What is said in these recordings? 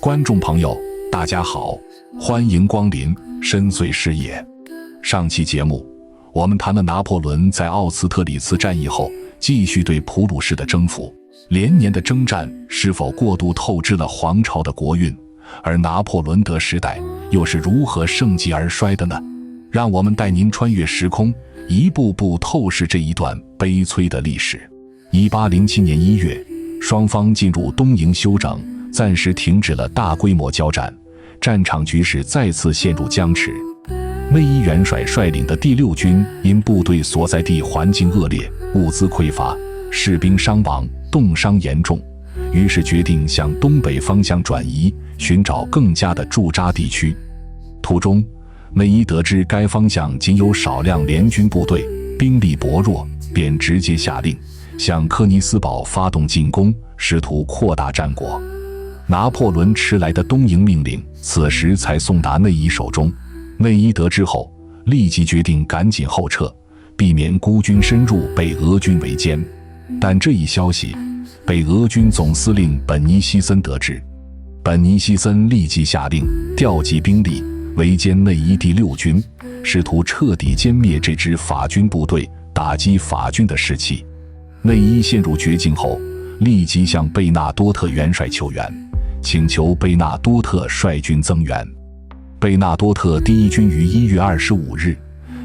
观众朋友，大家好，欢迎光临深邃视野。上期节目，我们谈了拿破仑在奥斯特里茨战役后继续对普鲁士的征服，连年的征战是否过度透支了皇朝的国运，而拿破仑德时代又是如何盛极而衰的呢？让我们带您穿越时空，一步步透视这一段悲催的历史。1807年1月，双方进入东营休整，暂时停止了大规模交战，战场局势再次陷入僵持。内伊元帅率领的第6军因部队所在地环境恶劣，物资匮乏，士兵伤亡，冻伤严重，于是决定向东北方向转移，寻找更加的驻扎地区。途中，内伊得知该方向仅有少量联军部队，兵力薄弱，便直接下令向科尼斯堡发动进攻，试图扩大战果。拿破仑迟来的东营命令此时才送达内伊手中，内伊得知后立即决定赶紧后撤，避免孤军深入被俄军围歼。但这一消息被俄军总司令本尼西森得知，本尼西森立即下令调集兵力围歼内伊第6军，试图彻底歼灭这支法军部队，打击法军的士气。内伊陷入绝境后，立即向贝纳多特元帅求援，请求贝纳多特率军增援。贝纳多特第1军于1月25日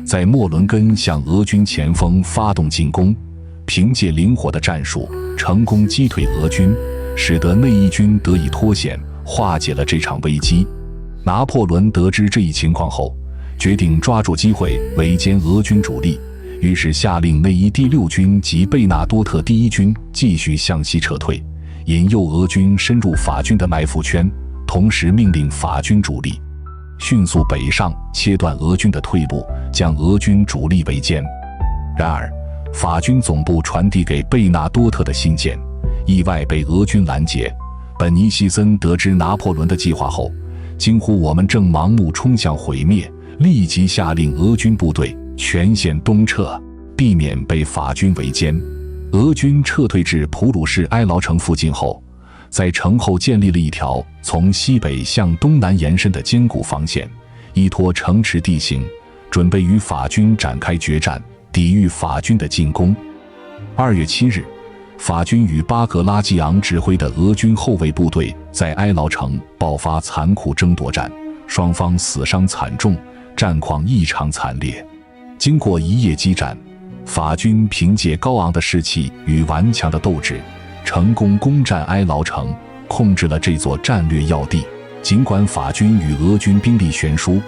在莫伦根向俄军前锋发动进攻，凭借灵活的战术成功击退俄军，使得内伊军得以脱险，化解了这场危机。拿破仑得知这一情况后，决定抓住机会围歼俄军主力，于是下令内伊第6军及贝纳多特第1军继续向西撤退，引诱俄军深入法军的埋伏圈，同时命令法军主力迅速北上，切断俄军的退路，将俄军主力围歼。然而，法军总部传递给贝纳多特的信件意外被俄军拦截。本尼西森得知拿破仑的计划后，惊呼：“我们正盲目冲向毁灭！”立即下令俄军部队全线东撤，避免被法军围歼。俄军撤退至普鲁士埃劳城附近后，在城后建立了一条从西北向东南延伸的坚固防线，依托城池地形，准备与法军展开决战，抵御法军的进攻。2月7日，法军与巴格拉季昂指挥的俄军后卫部队在埃劳城爆发残酷争夺战，双方死伤惨重，战况异常惨烈。经过一夜激战，法军凭借高昂的士气与顽强的斗志，成功攻占埃劳城，控制了这座战略要地。尽管法军与俄军兵力悬殊，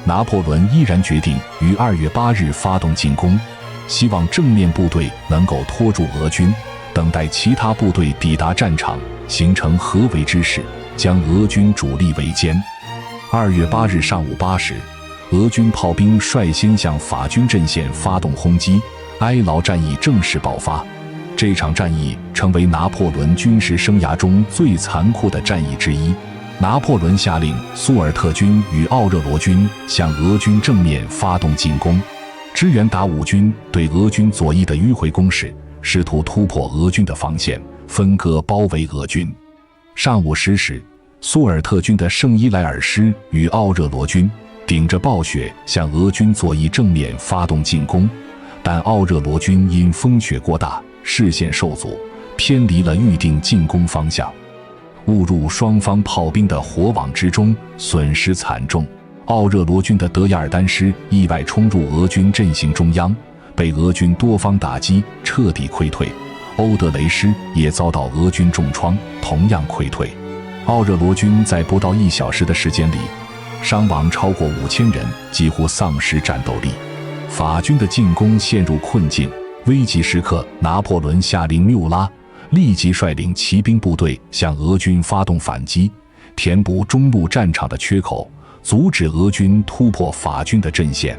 拿破仑依然决定于2月8日发动进攻，希望正面部队能够拖住俄军，等待其他部队抵达战场，形成合围之势，将俄军主力围歼。2月8日上午8时，俄军炮兵率先向法军阵线发动轰击，埃劳战役正式爆发。这场战役成为拿破仑军事生涯中最残酷的战役之一。拿破仑下令苏尔特军与奥热罗军向俄军正面发动进攻，支援达武军对俄军左翼的迂回攻势，试图突破俄军的防线，分割包围俄军。上午10时，苏尔特军的圣伊莱尔师与奥热罗军顶着暴雪向俄军左翼正面发动进攻，但奥热罗军因风雪过大，视线受阻，偏离了预定进攻方向，误入双方炮兵的火网之中，损失惨重。奥热罗军的德亚尔丹师意外冲入俄军阵型中央，被俄军多方打击，彻底溃退。欧德雷师也遭到俄军重创，同样溃退。奥热罗军在不到1小时的时间里，伤亡超过5000人，几乎丧失战斗力。法军的进攻陷入困境，危急时刻，拿破仑下令缪拉立即率领骑兵部队向俄军发动反击，填补中路战场的缺口，阻止俄军突破法军的阵线。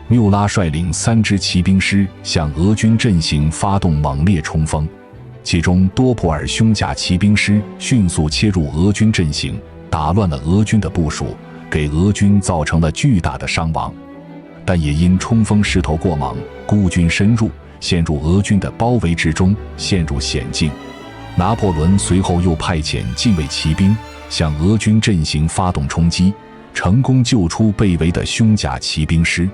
缪拉率领3支骑兵师向俄军阵型发动猛烈冲锋，其中多普尔胸甲骑兵师迅速切入俄军阵型，打乱了俄军的部署，给俄军造成了巨大的伤亡。但也因冲锋势头过猛，孤军深入，陷入俄军的包围之中，陷入险境。拿破仑随后又派遣近卫骑兵向俄军阵型发动冲击，成功救出被围的胸甲骑兵师。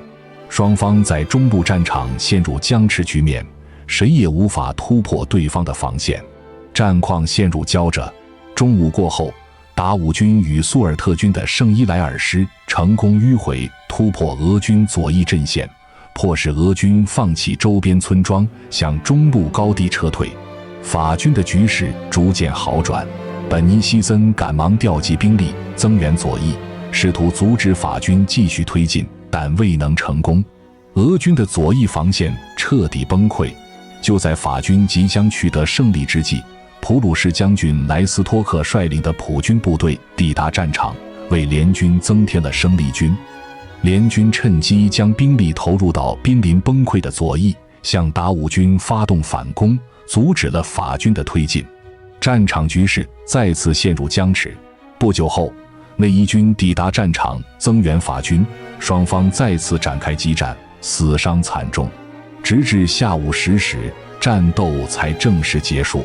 双方在中路战场陷入僵持局面，谁也无法突破对方的防线，战况陷入胶着。中午过后，达武军与苏尔特军的圣伊莱尔师成功迂回突破俄军左翼阵线，迫使俄军放弃周边村庄，向中路高地撤退。法军的局势逐渐好转，本尼西森赶忙调集兵力增援左翼，试图阻止法军继续推进，但未能成功。俄军的左翼防线彻底崩溃。就在法军即将取得胜利之际，普鲁士将军莱斯托克率领的普军部队抵达战场，为联军增添了生力军。联军趁机将兵力投入到濒临崩溃的左翼，向达武军发动反攻，阻止了法军的推进。战场局势再次陷入僵持。不久后，内伊军抵达战场增援法军，双方再次展开激战，死伤惨重。直至下午10时，战斗才正式结束。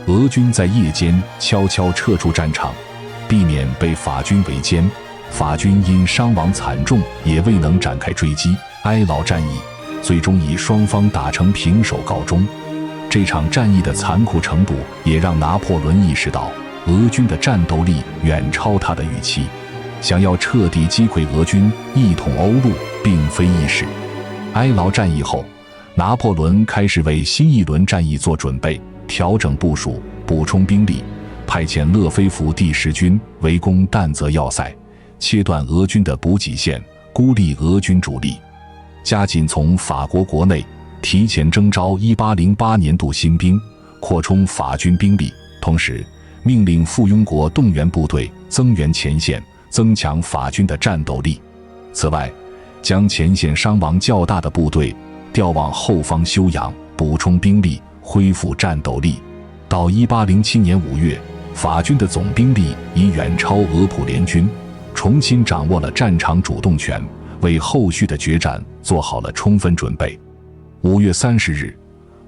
俄军在夜间悄悄撤出战场，避免被法军围歼。法军因伤亡惨重，也未能展开追击。埃劳战役最终以双方打成平手告终。这场战役的残酷程度也让拿破仑意识到，俄军的战斗力远超他的预期，想要彻底击溃俄军，一统欧陆并非易事。埃劳战役后，拿破仑开始为新一轮战役做准备，调整部署，补充兵力，派遣勒菲弗第10军围攻但泽要塞，切断俄军的补给线，孤立俄军主力。加紧从法国国内提前征召1808年度新兵，扩充法军兵力，同时命令附庸国动员部队增援前线，增强法军的战斗力。此外，将前线伤亡较大的部队调往后方休养，补充兵力，恢复战斗力。到1807年5月，法军的总兵力已远超俄普联军，重新掌握了战场主动权，为后续的决战做好了充分准备。5月30日，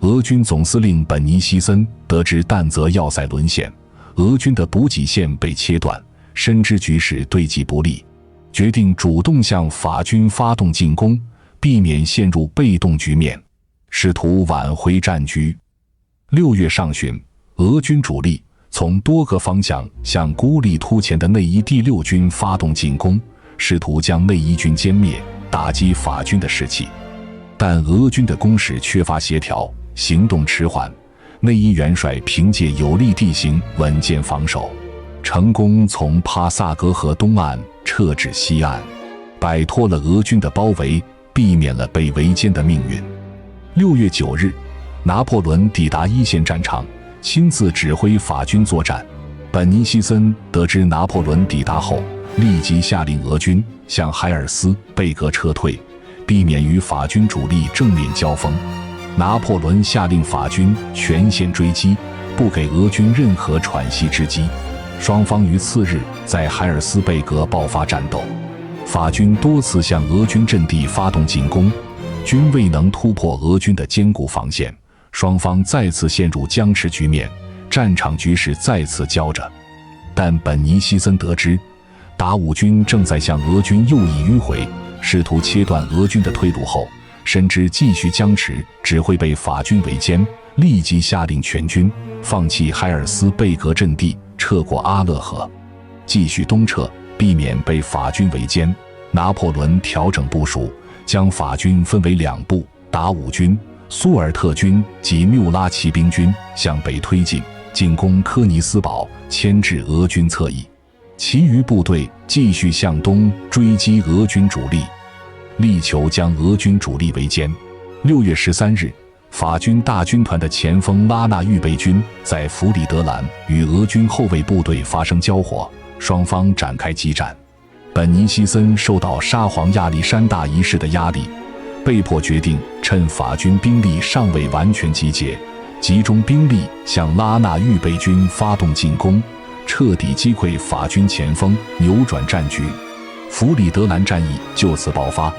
俄军总司令本尼西森得知但泽要塞沦陷，俄军的补给线被切断，深知局势对其不利，决定主动向法军发动进攻，避免陷入被动局面，试图挽回战局。6月上旬，俄军主力从多个方向向孤立突前的内伊第6军发动进攻，试图将内伊军歼灭，打击法军的士气。但俄军的攻势缺乏协调，行动迟缓，内伊元帅凭借有利地形稳健防守，成功从帕萨格河东岸撤至西岸，摆脱了俄军的包围，避免了被围歼的命运。6月9日，拿破仑抵达一线战场，亲自指挥法军作战。本尼西森得知拿破仑抵达后，立即下令俄军向海尔斯贝格撤退，避免与法军主力正面交锋。拿破仑下令法军全线追击，不给俄军任何喘息之机。双方于次日在海尔斯贝格爆发战斗，法军多次向俄军阵地发动进攻，均未能突破俄军的坚固防线，双方再次陷入僵持局面，战场局势再次胶着。但本尼西森得知达武军正在向俄军右翼迂回，试图切断俄军的退路后，深知继续僵持只会被法军围歼，立即下令全军放弃海尔斯贝格阵地，撤过阿勒河，继续东撤，避免被法军围歼。拿破仑调整部署，将法军分为2部，达武军、苏尔特军及缪拉骑兵军向北推进，进攻科尼斯堡，牵制俄军侧翼。其余部队继续向东追击俄军主力，力求将俄军主力围歼。6月13日，法军大军团的前锋拉纳预备军在弗里德兰与俄军后卫部队发生交火，双方展开激战。本尼西森受到沙皇亚历山大一世的压力，被迫决定趁法军兵力尚未完全集结，集中兵力向拉纳预备军发动进攻，彻底击溃法军前锋，扭转战局。弗里德兰战役就此爆发。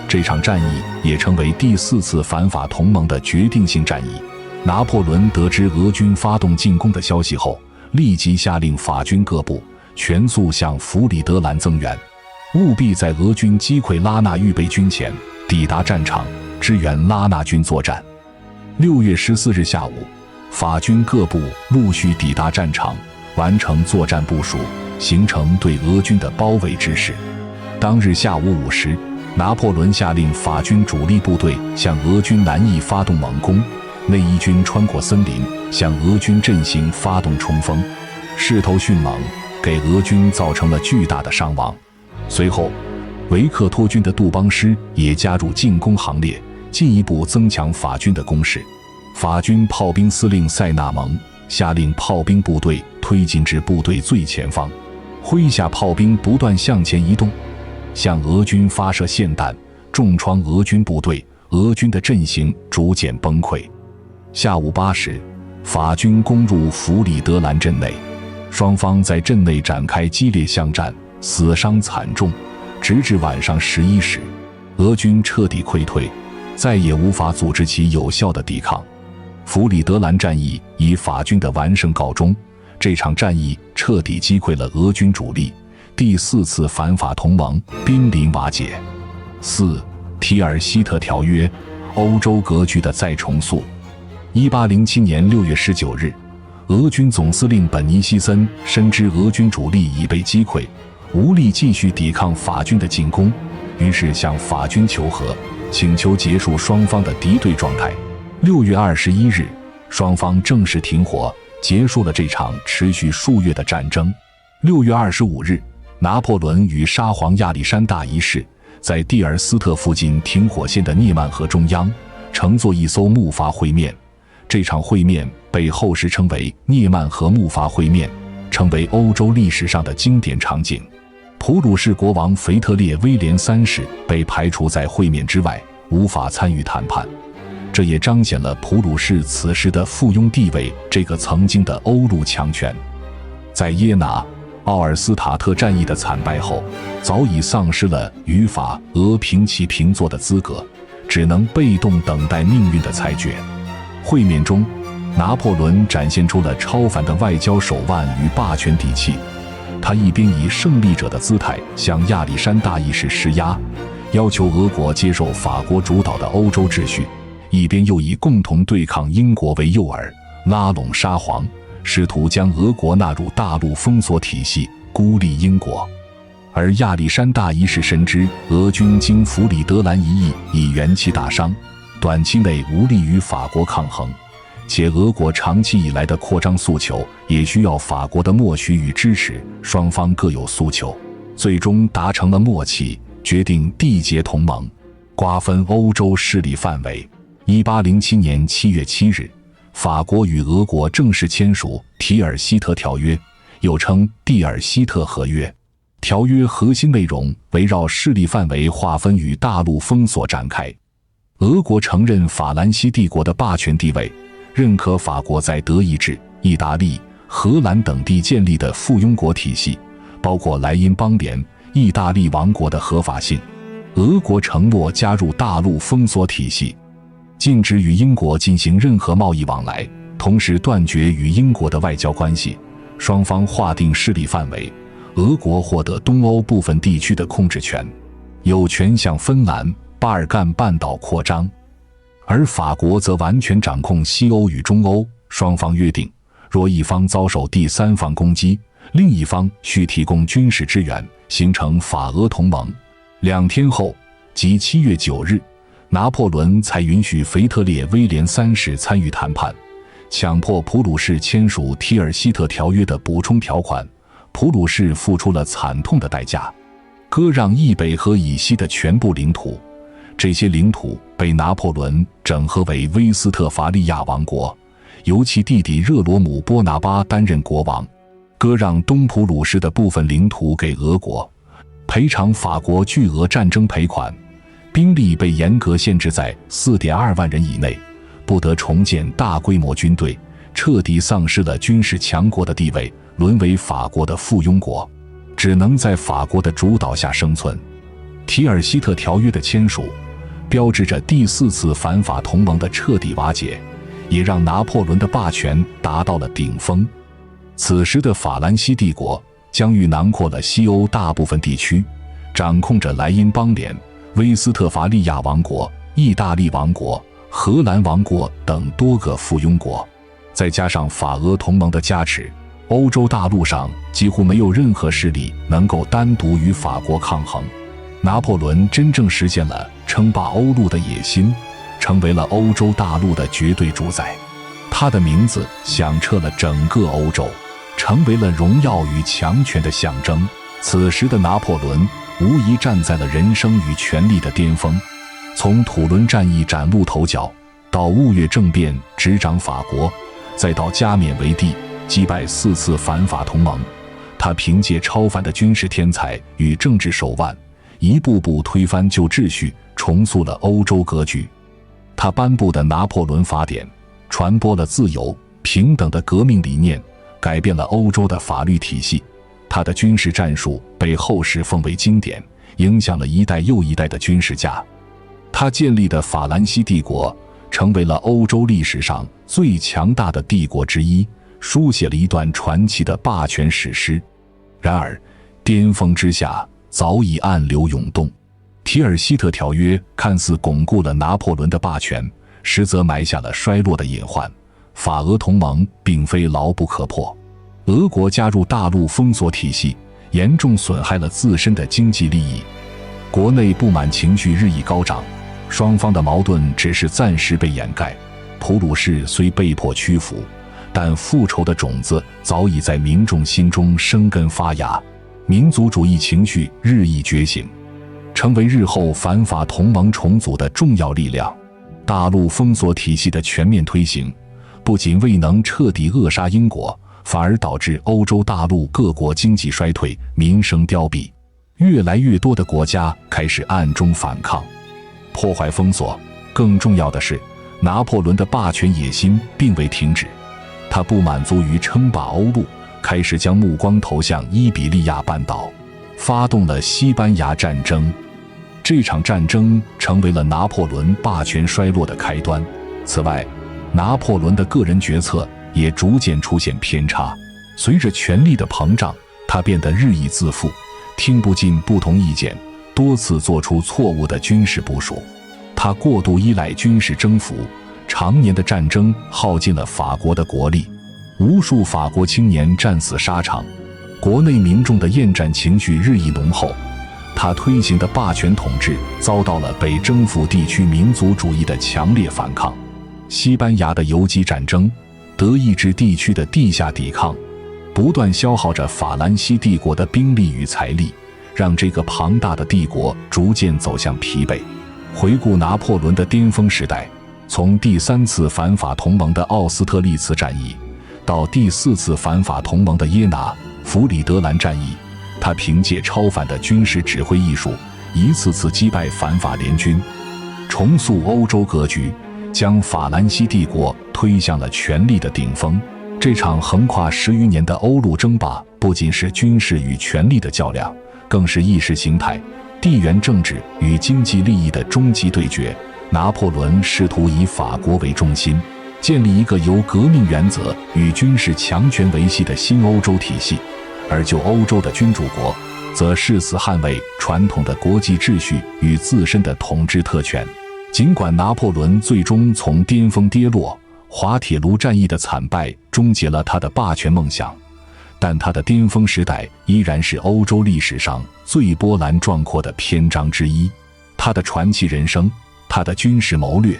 这场战役也成为第4次反法同盟的决定性战役。拿破仑得知俄军发动进攻的消息后，立即下令法军各部全速向弗里德兰增援，务必在俄军击溃拉纳预备军前抵达战场，支援拉纳军作战。6月14日下午，法军各部陆续抵达战场，完成作战部署，形成对俄军的包围之势。当日下午5时，拿破仑下令法军主力部队向俄军南翼发动猛攻，内伊军穿过森林，向俄军阵型发动冲锋，势头迅猛，给俄军造成了巨大的伤亡。随后，维克托军的杜邦师也加入进攻行列，进一步增强法军的攻势。法军炮兵司令塞纳蒙下令炮兵部队推进至部队最前方，麾下炮兵不断向前移动，向俄军发射霰弹，重创俄军部队，俄军的阵型逐渐崩溃。下午8时，法军攻入弗里德兰镇内，双方在镇内展开激烈巷战，死伤惨重，直至晚上11时，俄军彻底溃退，再也无法组织起有效的抵抗。弗里德兰战役以法军的完胜告终，这场战役彻底击溃了俄军主力，第4次反法同盟濒临瓦解。4. 提尔希特条约，欧洲格局的再重塑。1807年6月19日，俄军总司令本尼西森深知俄军主力已被击溃，无力继续抵抗法军的进攻，于是向法军求和，请求结束双方的敌对状态。6月21日，双方正式停火，结束了这场持续数月的战争。6月25日，拿破仑与沙皇亚历山大一世在蒂尔斯特附近停火线的涅曼河中央乘坐一艘木筏会面，这场会面被后世称为涅曼河木筏会面，成为欧洲历史上的经典场景。普鲁士国王腓特烈威廉3世被排除在会面之外，无法参与谈判，这也彰显了普鲁士此时的附庸地位这个曾经的欧陆强权。在耶拿、奥尔斯塔特战役的惨败后，早已丧失了与法俄平起平坐的资格，只能被动等待命运的裁决。会面中，拿破仑展现出了超凡的外交手腕与霸权底气，他一边以胜利者的姿态向亚历山大一世施压，要求俄国接受法国主导的欧洲秩序，一边又以共同对抗英国为诱饵，拉拢沙皇，试图将俄国纳入大陆封锁体系，孤立英国。而亚历山大一世深知俄军经弗里德兰一役已元气大伤，短期内无力与法国抗衡，且俄国长期以来的扩张诉求也需要法国的默许与支持，双方各有诉求，最终达成了默契，决定缔结同盟，瓜分欧洲势力范围。1807年7月7日，法国与俄国正式签署提尔希特条约，又称蒂尔希特合约。条约核心内容围绕势力范围划分与大陆封锁展开。俄国承认法兰西帝国的霸权地位，认可法国在德意志、意大利、荷兰等地建立的附庸国体系，包括莱茵邦联、意大利王国的合法性。俄国承诺加入大陆封锁体系，禁止与英国进行任何贸易往来，同时断绝与英国的外交关系。双方划定势力范围，俄国获得东欧部分地区的控制权，有权向芬兰、巴尔干半岛扩张，而法国则完全掌控西欧与中欧。双方约定，若一方遭受第三方攻击，另一方需提供军事支援，形成法俄同盟。2天后，即7月9日，拿破仑才允许腓特烈威廉3世参与谈判，强迫普鲁士签署提尔希特条约的补充条款。普鲁士付出了惨痛的代价，割让以北和以西的全部领土，这些领土被拿破仑整合为威斯特伐利亚王国，由其弟弟热罗姆·波拿巴担任国王。割让东普鲁士的部分领土给俄国，赔偿法国巨额战争赔款，兵力被严格限制在 4.2 万人以内，不得重建大规模军队，彻底丧失了军事强国的地位，沦为法国的附庸国，只能在法国的主导下生存。提尔希特条约的签署，标志着第4次反法同盟的彻底瓦解，也让拿破仑的霸权达到了顶峰。此时的法兰西帝国疆域囊括了西欧大部分地区，掌控着莱茵邦联、威斯特伐利亚王国、意大利王国、荷兰王国等多个附庸国。再加上法俄同盟的加持，欧洲大陆上几乎没有任何势力能够单独与法国抗衡。拿破仑真正实现了称霸欧陆的野心，成为了欧洲大陆的绝对主宰。他的名字响彻了整个欧洲，成为了荣耀与强权的象征。此时的拿破仑无疑站在了人生与权力的巅峰。从土伦战役崭露头角，到雾月政变执掌法国，再到加冕为帝，击败4次反法同盟，他凭借超凡的军事天才与政治手腕，一步步推翻旧秩序，重塑了欧洲格局。他颁布的拿破仑法典传播了自由平等的革命理念，改变了欧洲的法律体系。他的军事战术被后世奉为经典，影响了一代又一代的军事家。他建立的法兰西帝国成为了欧洲历史上最强大的帝国之一，书写了一段传奇的霸权史诗。然而，巅峰之下早已暗流涌动。提尔希特条约看似巩固了拿破仑的霸权，实则埋下了衰落的隐患。法俄同盟并非牢不可破，俄国加入大陆封锁体系，严重损害了自身的经济利益。国内不满情绪日益高涨，双方的矛盾只是暂时被掩盖。普鲁士虽被迫屈服，但复仇的种子早已在民众心中生根发芽，民族主义情绪日益觉醒，成为日后反法同盟重组的重要力量。大陆封锁体系的全面推行，不仅未能彻底扼杀英国，反而导致欧洲大陆各国经济衰退，民生凋敝。越来越多的国家开始暗中反抗，破坏封锁。更重要的是，拿破仑的霸权野心并未停止，他不满足于称霸欧陆，开始将目光投向伊比利亚半岛，发动了西班牙战争。这场战争成为了拿破仑霸权衰落的开端。此外，拿破仑的个人决策也逐渐出现偏差。随着权力的膨胀，他变得日益自负，听不进不同意见，多次做出错误的军事部署。他过度依赖军事征服，常年的战争耗尽了法国的国力，无数法国青年战死沙场，国内民众的厌战情绪日益浓厚。他推行的霸权统治遭到了北征服地区民族主义的强烈反抗。西班牙的游击战争、德意志地区的地下抵抗，不断消耗着法兰西帝国的兵力与财力，让这个庞大的帝国逐渐走向疲惫。回顾拿破仑的巅峰时代，从第3次反法同盟的奥斯特利茨战役，到第4次反法同盟的耶拿、弗里德兰战役，他凭借超凡的军事指挥艺术，一次次击败反法联军，重塑欧洲格局，将法兰西帝国推向了权力的顶峰。这场横跨10余年的欧陆争霸，不仅是军事与权力的较量，更是意识形态、地缘政治与经济利益的终极对决。拿破仑试图以法国为中心，建立一个由革命原则与军事强权维系的新欧洲体系，而就欧洲的君主国，则誓死捍卫传统的国际秩序与自身的统治特权。尽管拿破仑最终从巅峰跌落，滑铁卢战役的惨败终结了他的霸权梦想，但他的巅峰时代依然是欧洲历史上最波澜壮阔的篇章之一。他的传奇人生，他的军事谋略，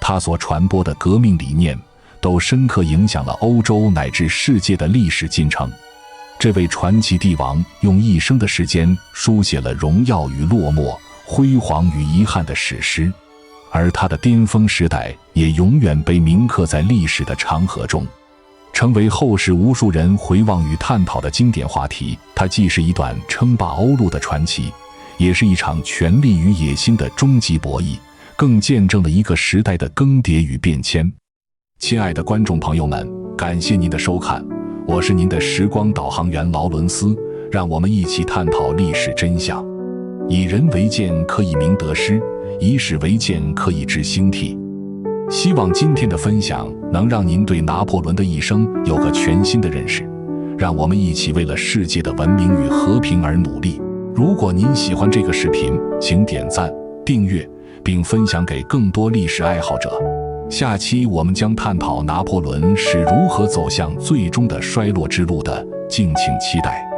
他所传播的革命理念，都深刻影响了欧洲乃至世界的历史进程。这位传奇帝王用一生的时间书写了荣耀与落寞、辉煌与遗憾的史诗，而他的巅峰时代也永远被铭刻在历史的长河中，成为后世无数人回望与探讨的经典话题。它既是一段称霸欧陆的传奇，也是一场权力与野心的终极博弈，更见证了一个时代的更迭与变迁。亲爱的观众朋友们，感谢您的收看，我是您的时光导航员劳伦斯，让我们一起探讨历史真相。以人为鉴，可以明得失；以史为鉴，可以知兴替。希望今天的分享能让您对拿破仑的一生有个全新的认识，让我们一起为了世界的文明与和平而努力。如果您喜欢这个视频，请点赞、订阅并分享给更多历史爱好者。下期我们将探讨拿破仑是如何走向最终的衰落之路的，敬请期待。